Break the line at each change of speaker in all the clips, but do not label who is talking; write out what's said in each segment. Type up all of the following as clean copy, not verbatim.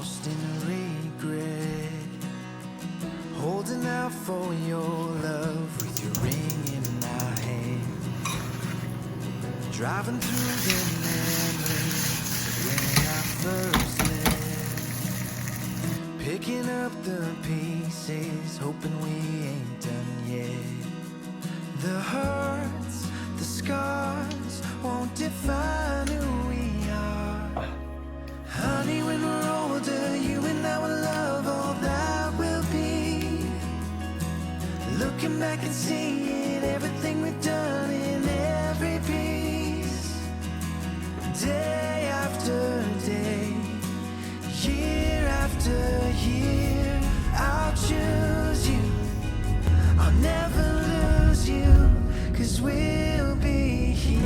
lost in regret, holding out for your love with your ring in my hand, driving through the memories when I first left, picking up the pieces, hoping we ain't done yet. The hurts, the scars won't define who we are. Honey, when we're older, you and I will love all that will be. Looking back and seeing everything we've done in every piece. Day after day, year after year, I'll choose you. I'll never lose you, 'cause we'll be here.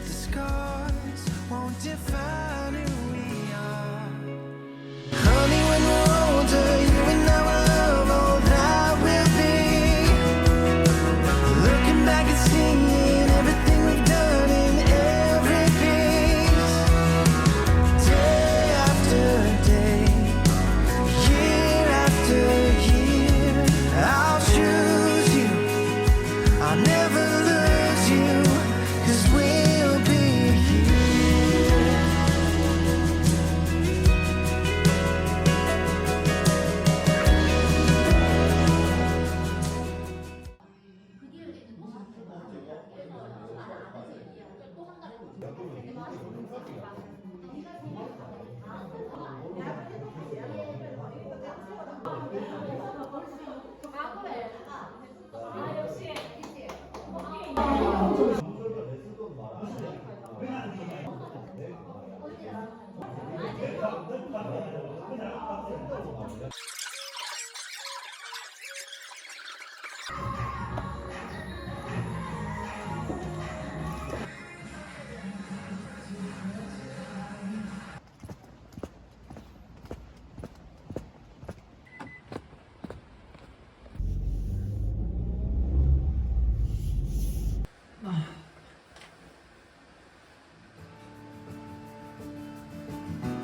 The scars won't define who we are. Honey, when we're older, you and I will love all that will be. Looking back and seeing everything we've done in every piece. Day after day, year after year, I'll choose you. I'll never lose you, 'cause we'll be here.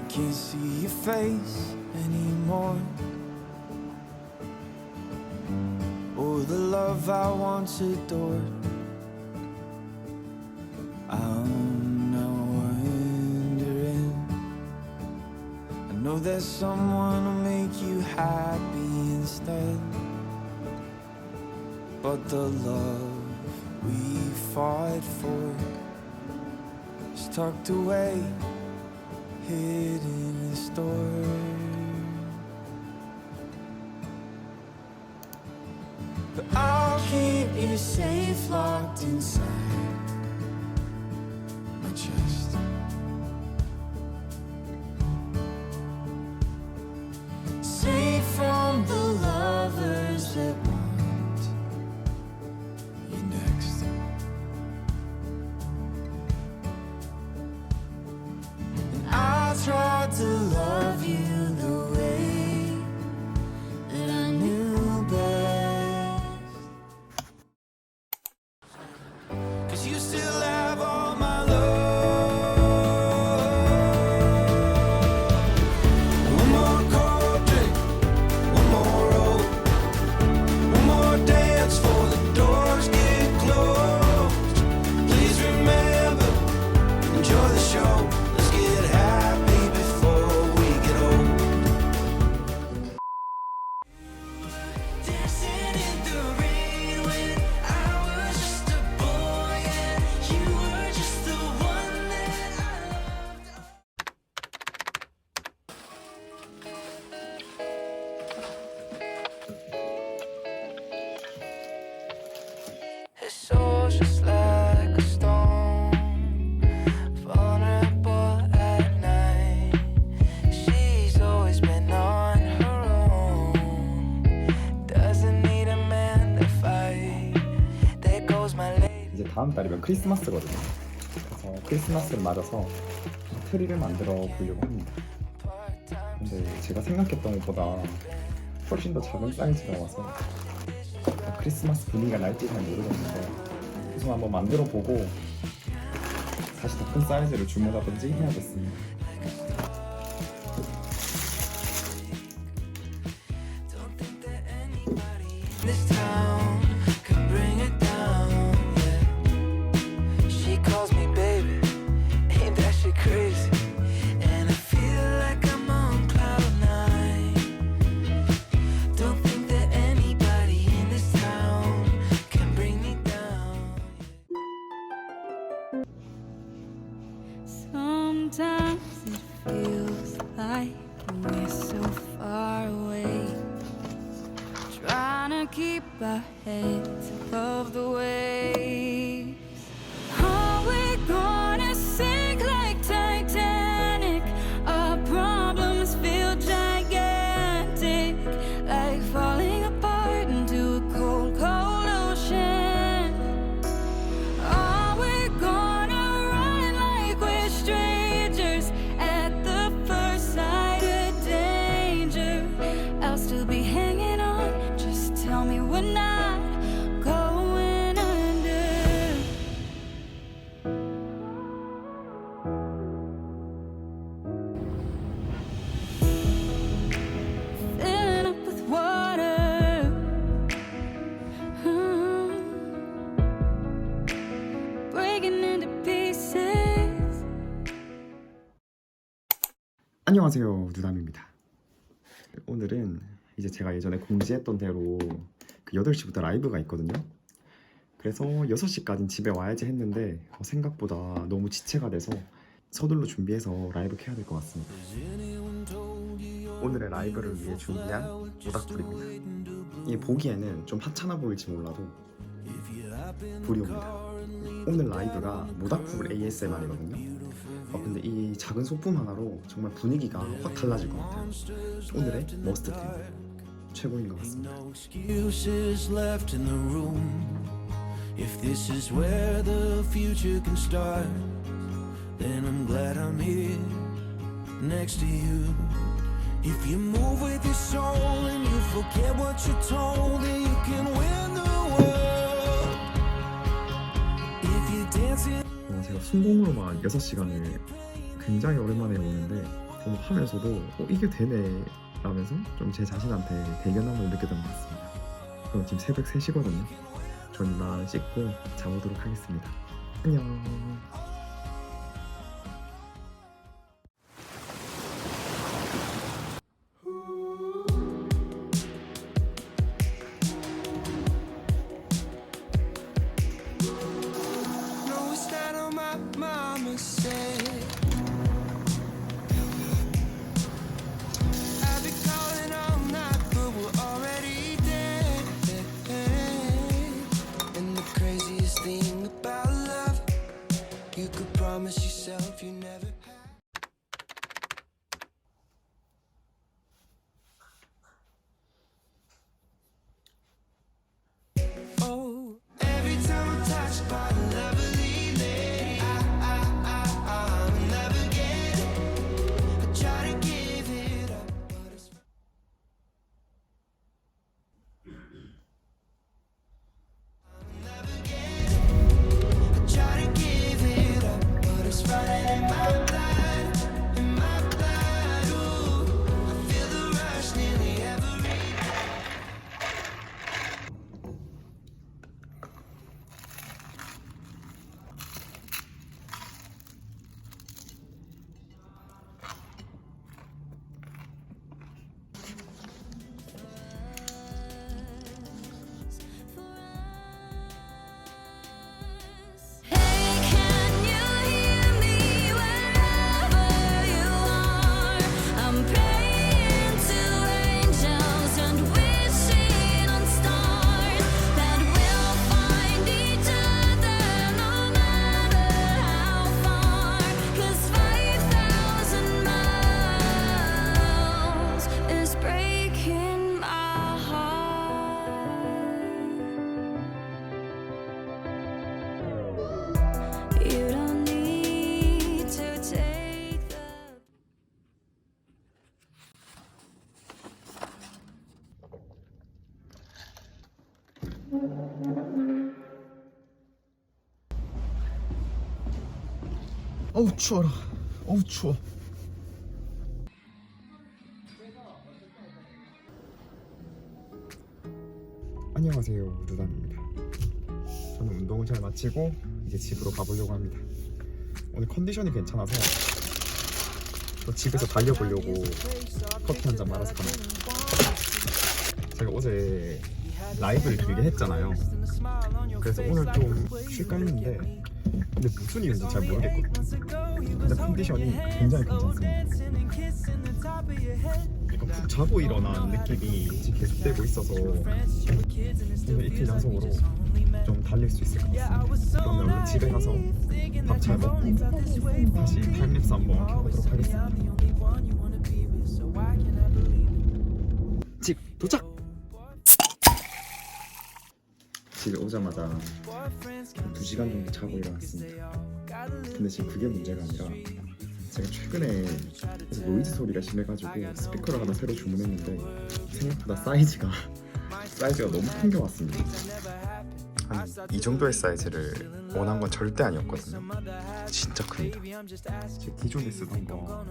Can't see your face anymore, or the love I once adored. I'm now wondering, I know there's someone who'll make you happy instead, but the love we fought for is tucked away, hidden in store. But I'll keep you safe, locked inside my chest. Safe from the lovers that want you next. Tried to love you the way that I knew best.
다음 달이면 크리스마스거든요. 그래서 크리스마스를 맞아서 트리를 만들어 보려고 합니다. 근데 제가 생각했던 것보다 훨씬 더 작은 사이즈가 와서 크리스마스 분위기가 날지 잘 모르겠는데 우선 한번 만들어 보고 다시 더 큰 사이즈를 주문하든지 해야겠습니다.
This town can bring it down, yeah. She calls me baby, ain't that shit crazy? And I feel like I'm on cloud nine. Don't think that anybody in this town can bring me down.
Sometimes it feels like we're so far away, trying to keep our heads above the waves. Are we gonna sink like Titanic? Our problems feel gigantic, like falling apart into a cold, cold ocean. Are we gonna run like we're strangers at the first sight of danger? I'll still be hanging on. Just tell me we're not going under. Filling up with water. Breaking into pieces.
안녕하세요, 누담입니다. 오늘은 이제 제가 예전에 공지했던 대로 그 8시부터 라이브가 있거든요. 그래서 6시까지는 집에 와야지 했는데 생각보다 너무 지체가 돼서 서둘러 준비해서 라이브 켜야 될 것 같습니다. 오늘의 라이브를 위해 준비한 모닥불입니다. 이 보기에는 좀 하찮아 보일지 몰라도 불이 옵니다. 오늘 라이브가 모닥불 ASMR이거든요. 근데 이 작은 소품 하나로 정말 분위기가 확 달라질 것 같아요. 오늘의 머스트 템 최고인 것 같습니다.
No excuses left in the room. If this is where the future can start, then I'm glad I'm here next to you. If you move with your soul and you forget what you're told, then you can win the world. If you dance in
제가 순공으로만 6시간을 굉장히 오랜만에 오는데 하면서도 이게 되네 라면서 좀 제 자신한테 대견함을 느꼈던 것 같습니다. 그럼 지금 새벽 3시거든요. 전 이만 씻고 자보도록 하겠습니다. 안녕.
No, it's not on my mama said. I've been calling all night, but we're already dead. And the craziest thing about love, you
어우 추워라. 어우 추워. 안녕하세요, 루단입니다. 저는 운동을 잘 마치고 이제 집으로 가보려고 합니다. 오늘 컨디션이 괜찮아서 또 집에서 달려보려고 커피 한 잔 말아서 갑니다. 제가 어제 라이브를 길게 했잖아요. 그래서 오늘 좀 쉴까 했는데 근데 무슨 이유인지 잘 모르겠거든요. 근데 컨디션이 굉장히 괜찮습니다. 이거 푹 자고 일어난 느낌이 지금 계속되고 있어서 오늘 이틀 연속으로 좀 달릴 수 있을 것 같습니다. 그러면 얼른 집에 가서 밥 잘 먹고 다시 타임랩스 한번 켜보도록 하겠습니다. 집 도착! 집에 오자마자 2시간 정도 자고 일어났습니다. 근데 지금 그게 문제가 아니라 제가 최근에 노이즈 소리가 심해가지고 스피커를 하나 새로 주문했는데 생각보다 사이즈가 너무 큰 게 왔습니다. 한 이 정도의 사이즈를 원한 건 절대 아니었거든요. 진짜 큽니다. 제 기존에 쓰던 거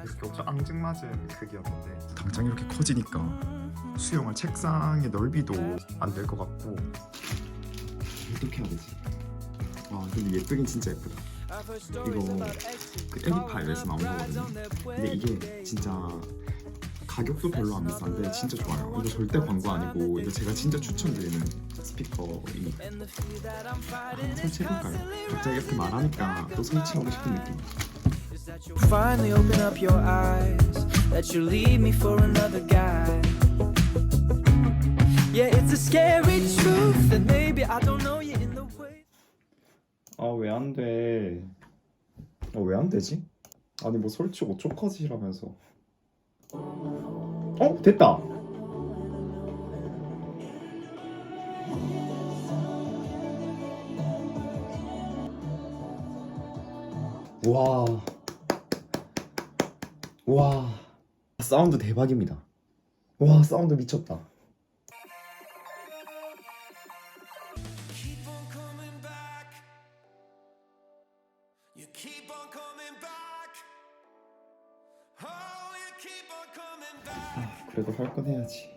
이렇게 엄청 앙증맞은 크기였는데 당장 이렇게 커지니까 수영할 책상의 넓이도 안 될 것 같고 어떻게 해야 되지? 와 근데 예쁘긴 진짜 예쁘다. 이거 그 에디파일에서 나온 거거든요. 근데 이게 진짜 가격도 별로 안 비싼데 진짜 좋아요. 이거 절대 광고 아니고 이거 제가 진짜 추천드리는 스피커입니다. 한번 설치해볼까요? 갑자기 이렇게 말하니까 또 설치하고 싶은 느낌.
Finally open up your eyes that you leave me for another guy. Yeah, it's a scary truth that maybe I don't know you in the way.
아 왜 안 돼? 왜 안 되지? 아니 뭐 설치 5초 컷이라면서. 됐다. 와 사운드 대박입니다. 와 사운드 미쳤다.
Keep on coming back. You keep on coming back. Oh, you keep on coming back.
그래도 할 건 해야지.